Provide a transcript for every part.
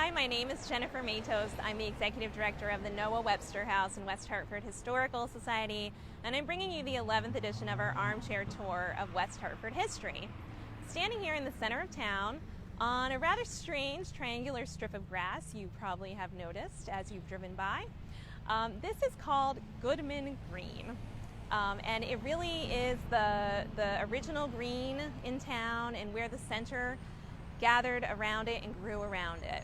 Hi, my name is Jennifer Matos. I'm the Executive Director of the Noah Webster House in West Hartford Historical Society, and I'm bringing you the 11th edition of our Armchair Tour of West Hartford history. Standing here in the center of town on a rather strange triangular strip of grass you probably have noticed as you've driven by. This is called Goodman Green. And it really is the original green in town and where the center gathered around it and grew around it.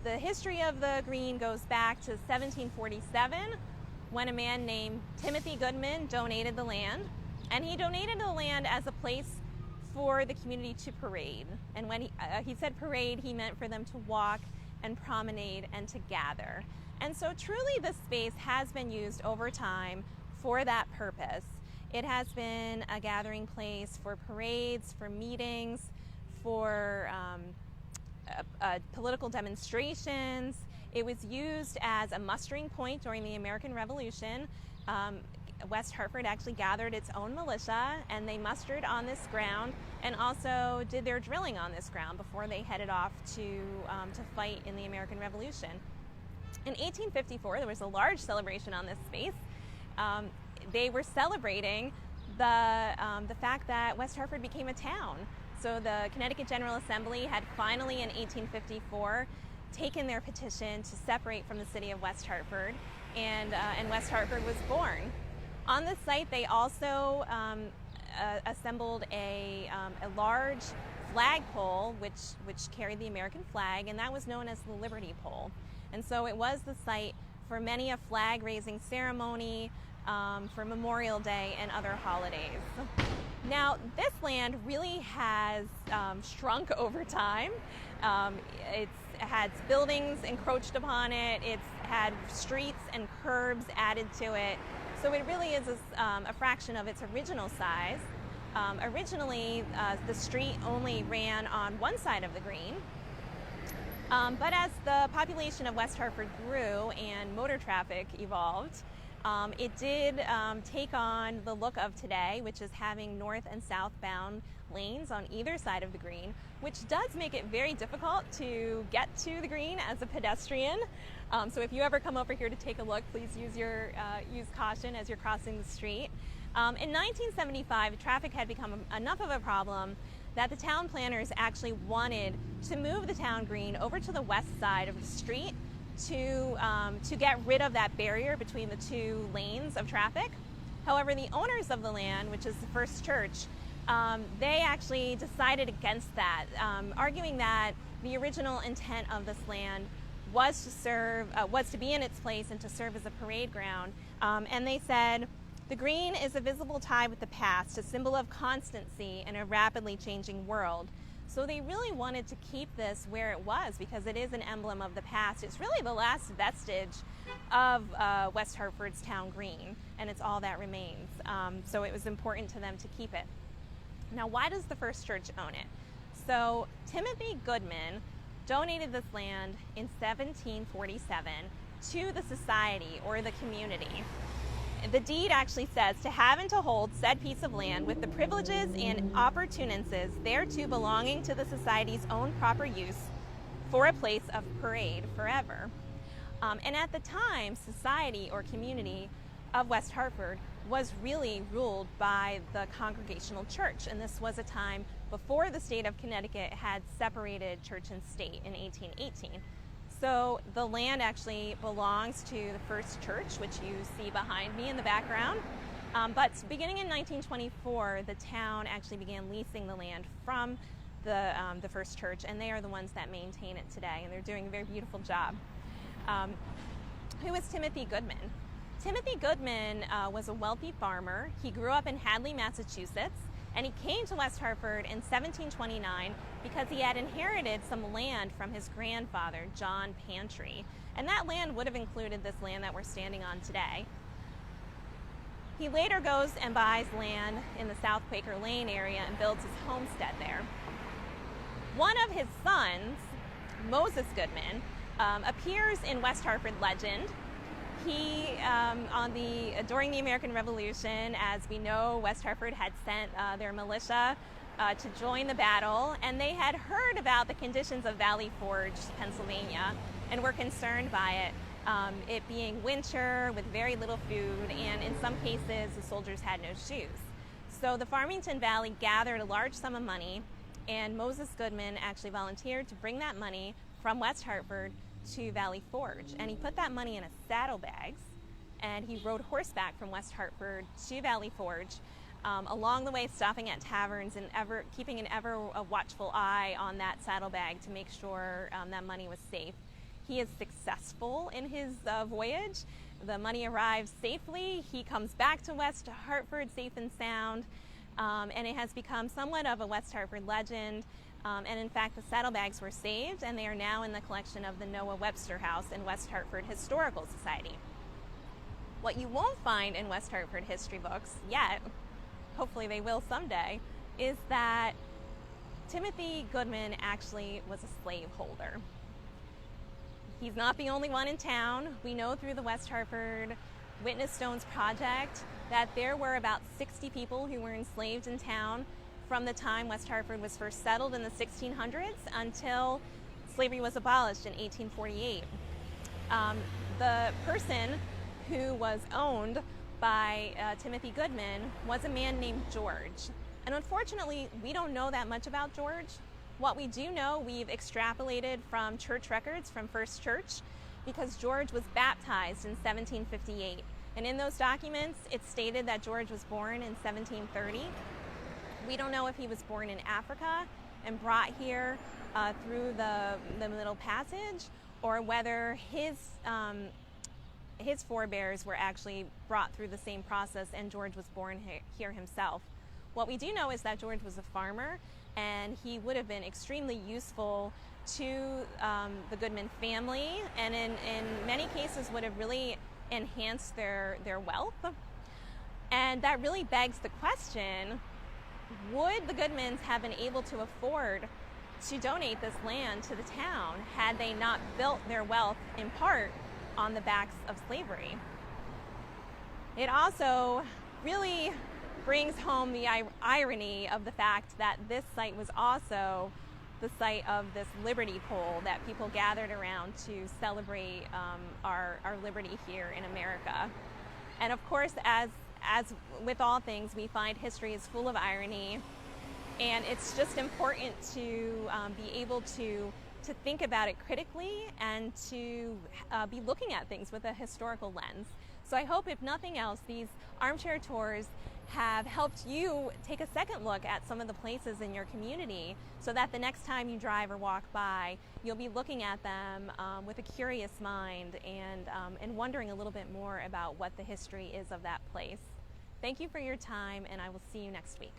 The history of the green goes back to 1747 when a man named Timothy Goodman donated the land. And he donated the land as a place for the community to parade. And when he said parade, he meant for them to walk and promenade and to gather. And so truly this space has been used over time for that purpose. It has been a gathering place for parades, for meetings, for political demonstrations. It was used as a mustering point during the American Revolution. West Hartford actually gathered its own militia, and they mustered on this ground and also did their drilling on this ground before they headed off to fight in the American Revolution. In 1854, there was a large celebration on this space. They were celebrating the fact that West Hartford became a town. So the Connecticut General Assembly had finally in 1854 taken their petition to separate from the city of West Hartford, and West Hartford was born. On this site, they also assembled a large flagpole which carried the American flag, and that was known as the Liberty Pole. And so it was the site for many a flag-raising ceremony, for Memorial Day and other holidays. Now, this land really has shrunk over time. It's had buildings encroached upon it. It's had streets and curbs added to it. So it really is a fraction of its original size. Originally, the street only ran on one side of the green. But as the population of West Hartford grew and motor traffic evolved, it did take on the look of today, which is having north and southbound lanes on either side of the green, which does make it very difficult to get to the green as a pedestrian. So if you ever come over here to take a look, please use caution as you're crossing the street. In 1975, traffic had become enough of a problem that the town planners actually wanted to move the town green over to the west side of the street to get rid of that barrier between the two lanes of traffic. However, the owners of the land, which is the First Church, they actually decided against that, arguing that the original intent of this land was to be in its place and to serve as a parade ground. And they said, "The green is a visible tie with the past, a symbol of constancy in a rapidly changing world." So they really wanted to keep this where it was because it is an emblem of the past. It's really the last vestige of West Hartford's town green, and it's all that remains. So it was important to them to keep it. Now, why does the First Church own it? So Timothy Goodman donated this land in 1747 to the society or the community. The deed actually says to have and to hold said piece of land with the privileges and opportunances thereto belonging to the society's own proper use for a place of parade forever. And at the time, society or community of West Hartford was really ruled by the Congregational Church. And this was a time before the state of Connecticut had separated church and state in 1818. So the land actually belongs to the First Church, which you see behind me in the background. But beginning in 1924, the town actually began leasing the land from the First Church, and they are the ones that maintain it today, and they're doing a very beautiful job. Who is Timothy Goodman? Timothy Goodman was a wealthy farmer. He grew up in Hadley, Massachusetts, and he came to West Hartford in 1729 because he had inherited some land from his grandfather, John Pantry. And that land would have included this land that we're standing on today. He later goes and buys land in the South Quaker Lane area and builds his homestead there. One of his sons, Moses Goodman, appears in West Hartford legend. He, during the American Revolution, as we know, West Hartford had sent their militia to join the battle, and they had heard about the conditions of Valley Forge, Pennsylvania, and were concerned by it. It being winter with very little food, and in some cases the soldiers had no shoes. So the Farmington Valley gathered a large sum of money, and Moses Goodman actually volunteered to bring that money from West Hartford to Valley Forge. And he put that money in a saddlebags, and he rode horseback from West Hartford to Valley Forge, along the way stopping at taverns and keeping an ever watchful eye on that saddlebag to make sure that money was safe. He is successful in his voyage. The money arrives safely. He comes back to West Hartford safe and sound, and it has become somewhat of a West Hartford legend. And in fact, the saddlebags were saved, and they are now in the collection of the Noah Webster House in West Hartford Historical Society. What you won't find in West Hartford history books yet, hopefully they will someday, is that Timothy Goodman actually was a slaveholder. He's not the only one in town. We know through the West Hartford Witness Stones Project that there were about 60 people who were enslaved in town from the time West Hartford was first settled in the 1600s until slavery was abolished in 1848. The person who was owned by Timothy Goodman was a man named George. And unfortunately, we don't know that much about George. What we do know, we've extrapolated from church records from First Church, because George was baptized in 1758. And in those documents, it stated that George was born in 1730. We don't know if he was born in Africa and brought here through the Middle Passage, or whether his forebears were actually brought through the same process and George was born here himself. What we do know is that George was a farmer, and he would have been extremely useful to the Goodman family, and in many cases would have really enhanced their wealth. And that really begs the question, would the Goodmans have been able to afford to donate this land to the town had they not built their wealth in part on the backs of slavery? It also really brings home the irony of the fact that this site was also the site of this liberty pole that people gathered around to celebrate our liberty here in America. And of course, as with all things, we find history is full of irony, and it's just important to be able to think about it critically and to be looking at things with a historical lens. So I hope, if nothing else, these armchair tours have helped you take a second look at some of the places in your community, so that the next time you drive or walk by, you'll be looking at them with a curious mind and wondering a little bit more about what the history is of that place. Thank you for your time, and I will see you next week.